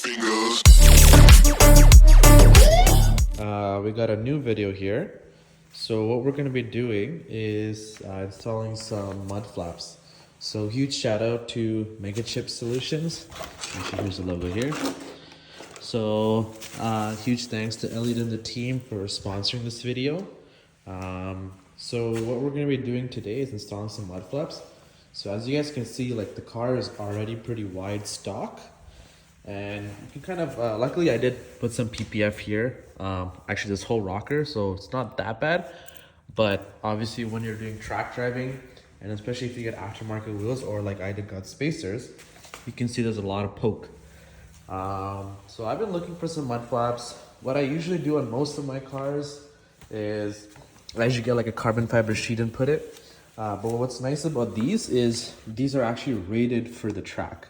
fingers. We got a new video here. So what we're going to be doing is installing some Mudflaps. So huge shout out to Megachip Solutions. Actually, here's the logo here. So huge thanks to Elliot and the team for sponsoring this video. So what we're going to be doing today is installing some Mudflaps. So as you guys can see, like the car is already pretty wide stock. And you can kind of, luckily I did put some PPF here. Actually this whole rocker, so it's not that bad. But obviously when you're doing track driving, and especially if you get aftermarket wheels or like I did got spacers, you can see there's a lot of poke. So I've been looking for some mud flaps. What I usually do on most of my cars is I usually get like a carbon fiber sheet and put it. But what's nice about these is these are actually rated for the track.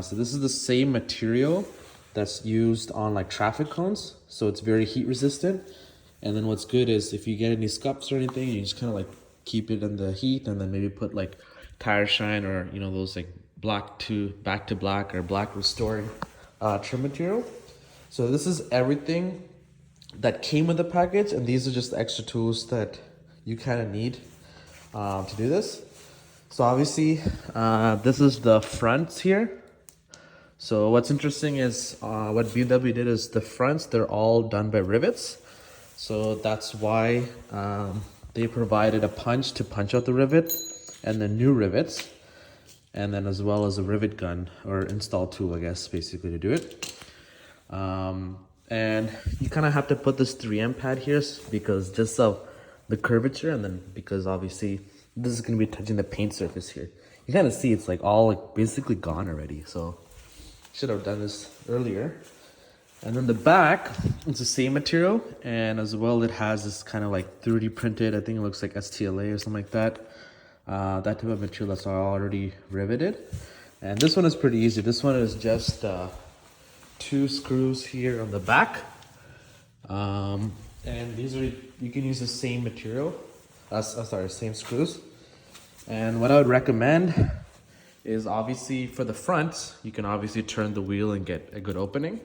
So this is the same material that's used on like traffic cones. So it's very heat resistant. And then what's good is if you get any scuffs or anything, you just kind of like keep it in the heat and then maybe put like tire shine or, you know, those like back to black or black restoring trim material. So this is everything that came with the package. And these are just the extra tools that you kind of need to do this. So obviously this is the fronts here. So what's interesting is what BMW did is the fronts, they're all done by rivets. So that's why they provided a punch to punch out the rivet and then new rivets. And then as well as a rivet gun or install tool, I guess, basically to do it. And you kind of have to put this 3M pad here because just of the curvature and then because obviously this is going to be touching the paint surface here. You kind of see it's like all like basically gone already. So should have done this earlier. And then the back, it's the same material. And as well, it has this kind of like 3D printed, I think it looks like STLA or something like that. That type of material that's already riveted. And this one is pretty easy. This one is just 2 screws here on the back. And these are, you can use the same material. Same screws. And what I would recommend is obviously for the front, you can obviously turn the wheel and get a good opening.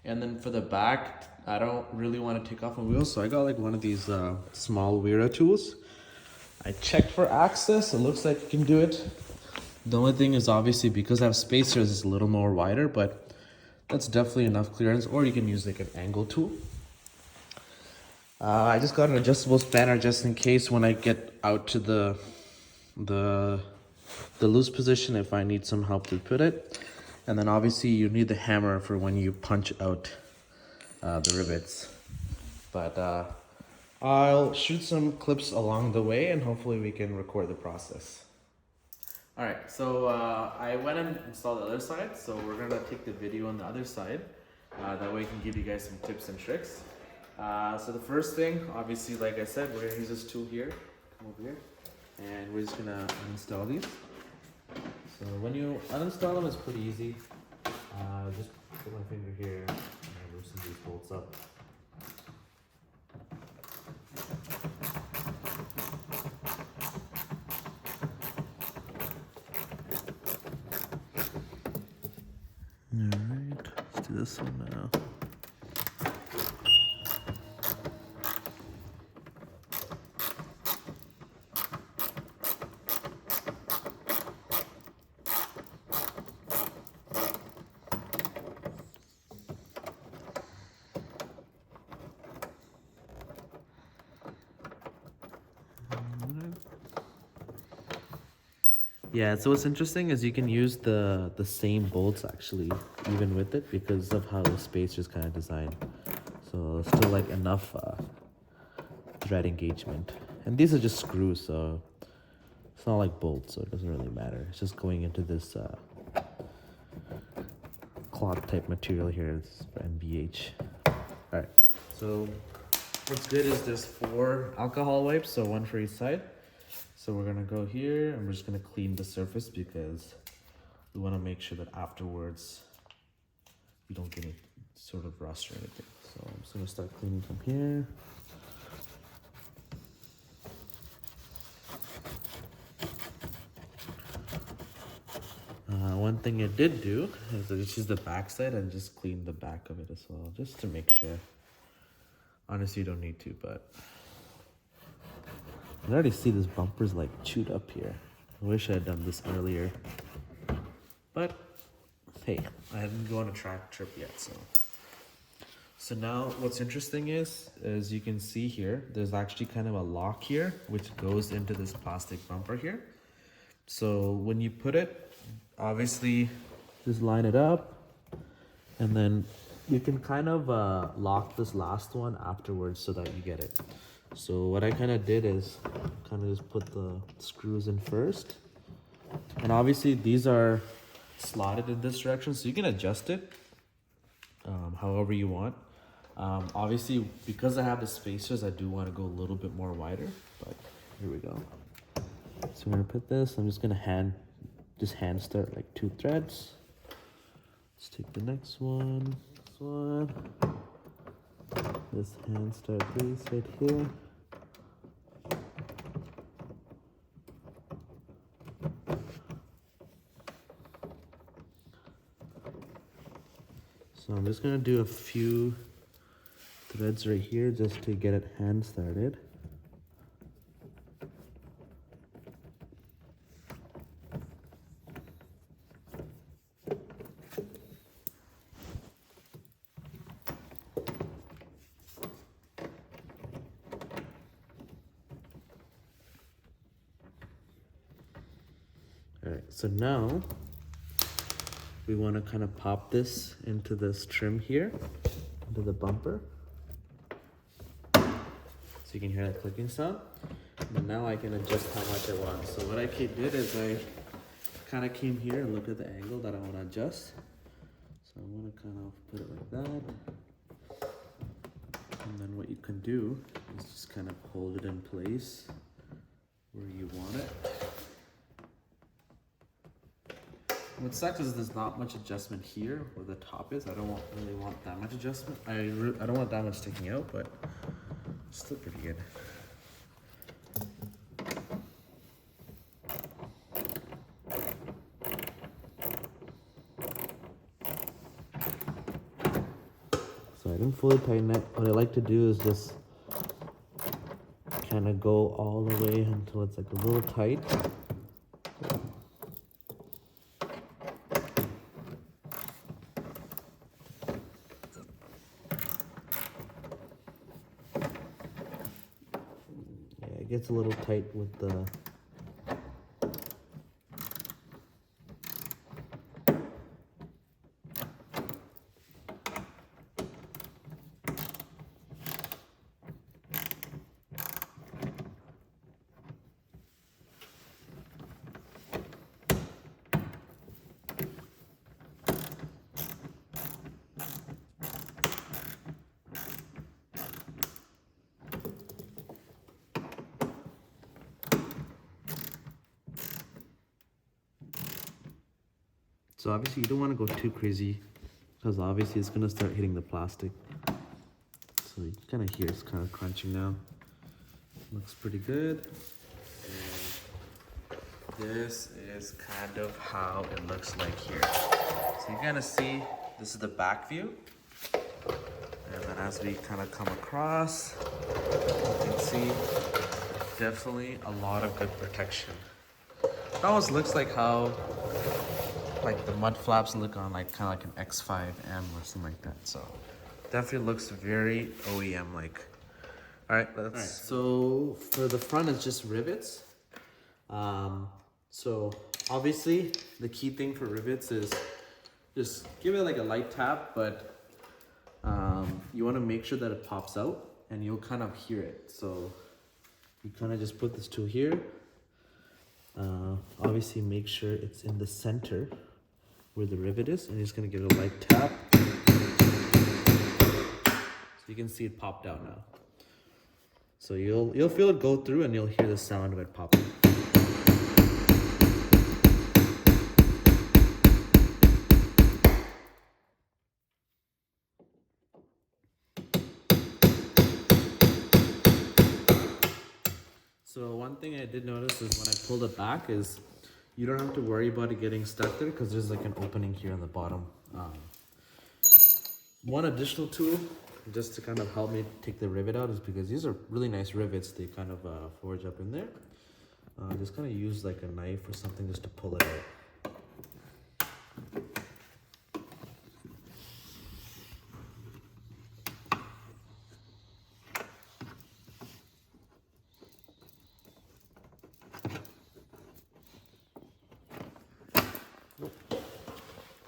And then for the back, I don't really want to take off a wheel, so I got like one of these small Weirdo tools. I checked for access, it looks like you can do it. The only thing is obviously because I have spacers, it's a little more wider, but that's definitely enough clearance, or you can use like an angle tool. I just got an adjustable spanner just in case when I get out to the loose position if I need some help to put it. And then obviously you need the hammer for when you punch out the rivets. But I'll shoot some clips along the way and hopefully we can record the process. All right, so I went and installed the other side. So we're gonna take the video on the other side. That way I can give you guys some tips and tricks. So the first thing, obviously, like I said, we're gonna use this tool here. Come over here. And we're just gonna uninstall these. So when you uninstall them, it's pretty easy. Just put my finger here and loosen these bolts up. Alright, let's do this one now. Yeah, so what's interesting is you can use the same bolts actually, even with it, because of how the spacer is kind of designed. So still like enough thread engagement. And these are just screws, so it's not like bolts, so it doesn't really matter. It's just going into this cloth type material here, this MBH. Alright, so what's good is there's 4 alcohol wipes, so 1 for each side. So we're gonna go here and we're just gonna clean the surface because we wanna make sure that afterwards we don't get any sort of rust or anything. So I'm just gonna start cleaning from here. one thing I did do is I just use the back side and just clean the back of it as well, just to make sure. Honestly, you don't need to, but I already see this bumper's like chewed up here. I wish I had done this earlier, but hey, I haven't gone on a track trip yet, so. So now what's interesting is, as you can see here, there's actually kind of a lock here, which goes into this plastic bumper here. So when you put it, obviously just line it up, and then you can kind of lock this last one afterwards so that you get it. So what I kind of did is kind of just put the screws in first. And obviously these are slotted in this direction, so you can adjust it however you want. Obviously, because I have the spacers, I do want to go a little bit more wider, but here we go. So I'm gonna put this, I'm just gonna hand start like 2 threads. Let's take the next one, this one. This hand start base right here. So I'm just gonna do a few threads right here just to get it hand started. All right, so now we want to kind of pop this into this trim here, into the bumper. So you can hear that clicking sound. And now I can adjust how much I want. So what I did is I kind of came here and looked at the angle that I want to adjust. So I want to kind of put it like that. And then what you can do is just kind of hold it in place where you want it. What sucks is there's not much adjustment here where the top is. I don't really want that much adjustment. I don't want that much sticking out, but it's still pretty good. So I didn't fully tighten it. What I like to do is just kind of go all the way until it's like a little tight. It gets a little tight with the So obviously you don't want to go too crazy because obviously it's going to start hitting the plastic. So you can kind of hear it's kind of crunching now. Looks pretty good. And this is kind of how it looks like here. So you're going to see this is the back view. And then as we kind of come across, you can see definitely a lot of good protection. It almost looks like how like the Mudflaps look on like kind of like an X5M or something like that. So definitely looks very OEM like. All right, so for the front it's just rivets. So obviously the key thing for rivets is just give it like a light tap, but you want to make sure that it pops out and you'll kind of hear it. So you kind of just put this tool here. Obviously make sure it's in the center where the rivet is, and you're just gonna give it a light tap. So you can see it popped out now. So you'll feel it go through and you'll hear the sound of it popping. So one thing I did notice is when I pulled it back is you don't have to worry about it getting stuck there because there's like an opening here on the bottom. One additional tool just to kind of help me take the rivet out is because these are really nice rivets. They kind of forge up in there. Just kind of use like a knife or something just to pull it out.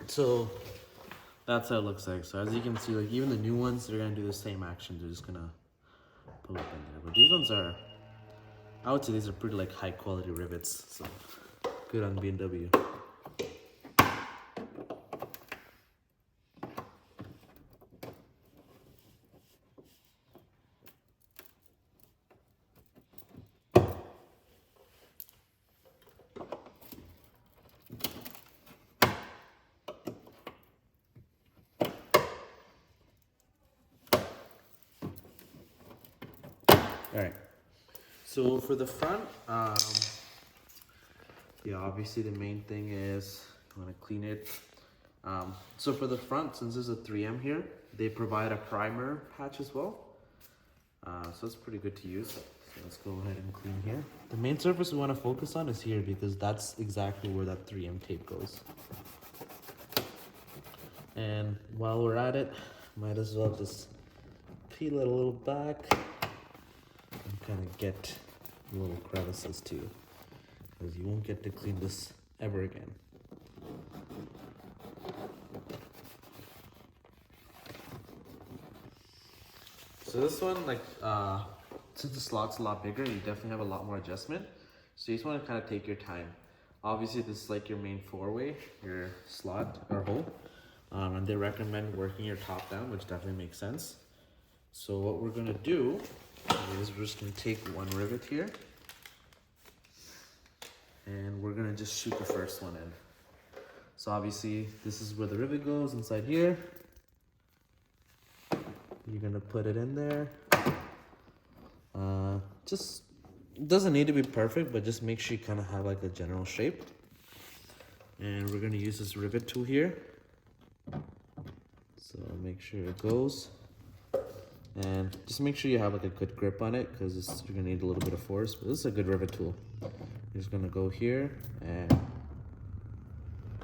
So that's how it looks like. So as you can see, like even the new ones, they're gonna do the same action. They're just gonna pull up in there. But these ones are, I would say these are pretty like high quality rivets. So good on B&W. All right, so for the front, yeah, obviously the main thing is you want to clean it. So for the front, since there's a 3M here, they provide a primer patch as well. So it's pretty good to use. So let's go ahead and clean here. The main surface we want to focus on is here because that's exactly where that 3M tape goes. And while we're at it, might as well just peel it a little back. Kind of get little crevices too, because you won't get to clean this ever again. So this one, like since the slot's a lot bigger, you definitely have a lot more adjustment, so you just want to kind of take your time. Obviously this is like your main 4-way, your slot or hole, and they recommend working your top down, which definitely makes sense. So what we're gonna do is we're just gonna take one rivet here and we're gonna just shoot the first one in. So obviously this is where the rivet goes, inside here. You're gonna put it in there. Just doesn't need to be perfect, but just make sure you kind of have like a general shape. And we're gonna use this rivet tool here. So make sure it goes. And just make sure you have like a good grip on it because you're gonna need a little bit of force, but this is a good rivet tool. You're just gonna go here and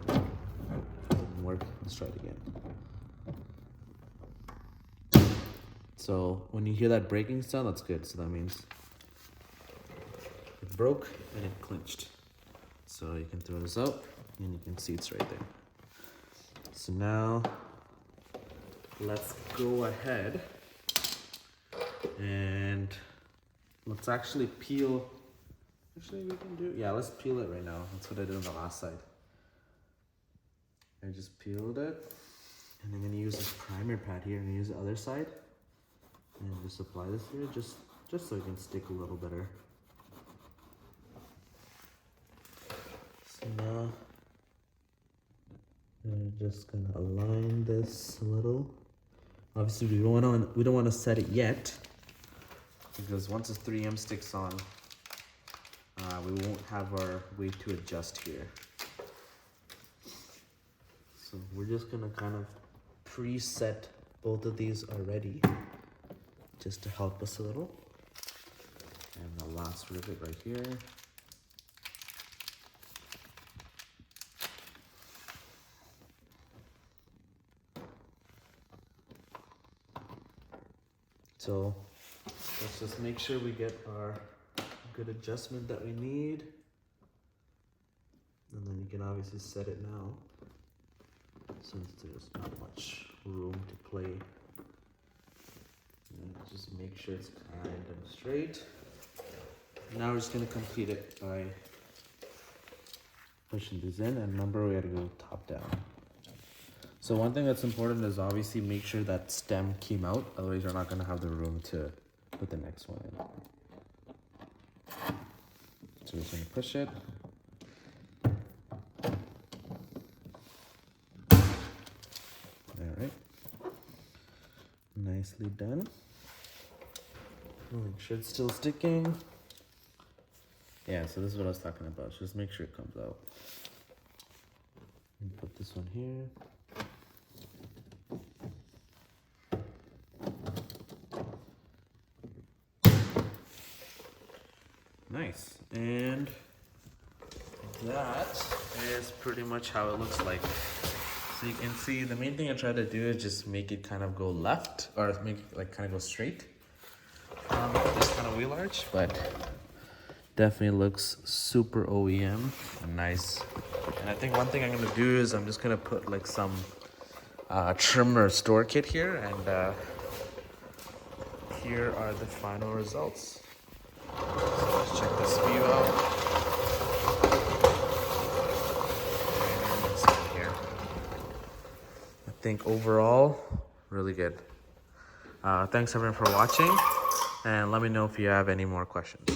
didn't work. Let's try it again. So when you hear that breaking sound, that's good. So that means it broke and it clinched. So you can throw this out and you can see it's right there. So now let's go ahead and let's actually peel. Actually, we can do, yeah, let's peel it right now. That's what I did on the last side. I just peeled it, and I'm gonna use this primer pad here. I'm gonna use the other side, and just apply this here, just so it can stick a little better. So now we're just gonna align this a little. Obviously, we don't want to set it yet, because once this 3M sticks on, we won't have our way to adjust here. So we're just gonna kind of preset both of these already, just to help us a little. And the last rivet right here. So let's just make sure we get our good adjustment that we need. And then you can obviously set it now, since there's not much room to play. And just make sure it's kind of straight. Now we're just gonna complete it by pushing these in, and remember we gotta go top down. So one thing that's important is obviously make sure that stem came out, otherwise you're not gonna have the room to put the next one in. So we're just gonna push it. All right, nicely done. Make sure it's still sticking. Yeah, so this is what I was talking about. Just make sure it comes out. And put this one here. Nice. And that is pretty much how it looks like. So you can see the main thing I try to do is just make it kind of go left, or make it like kind of go straight. Just kind of wheel arch, but definitely looks super OEM and nice. And I think one thing I'm gonna do is I'm just gonna put like some trimmer store kit here, and here are the final results. So let's check this view out. And let's see here. I think overall, really good. Thanks everyone for watching, and let me know if you have any more questions.